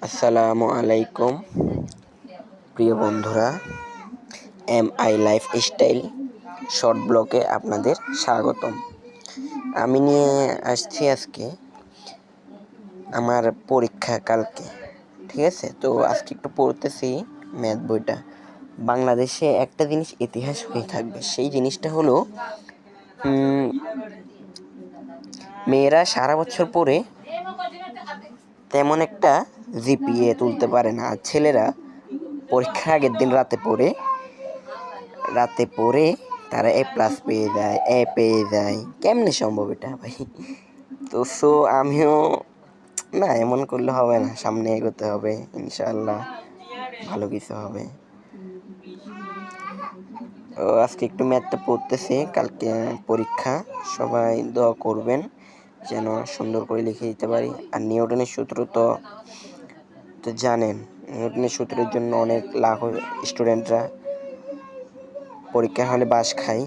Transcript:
আসসালামু আলাইকুম প্রিয় বন্ধুরা, MI লাইফস্টাইল শর্ট ব্লগে আপনাদের স্বাগতম। আমি নিয়ে আসছি আজকে আমার পরীক্ষা কালকে, ঠিক আছে? তো আজকে একটু পড়তেছি ম্যাথ বইটা। বাংলাদেশে একটা জিনিস ইতিহাস হয়ে থাকবে, সেই জিনিসটা হলো মেয়েরা সারা বছর পরে তেমন একটা জিপিএ তুলতে পারে না, আর ছেলেরা পরীক্ষার আগের দিন রাতে পড়ে তারা A+ পেয়ে যায়, A পেয়ে যায়। কেমনে সম্ভব এটা ভাই? তো আমিও না, এমন করলে হবে না, সামনে এগোতে হবে, ইনশাআল্লাহ ভালো কিছু হবে। তো আজকে একটু ম্যাথটা পড়তেছি, কালকে পরীক্ষা। সবাই দোয়া করবেন যেন সুন্দর করে লিখে দিতে পারি। আর নিউটনের সূত্র তো জানেন, নিউটনের সূত্রের জন্য অনেক লাখ স্টুডেন্টরা পরীক্ষা হলে বাস খায়।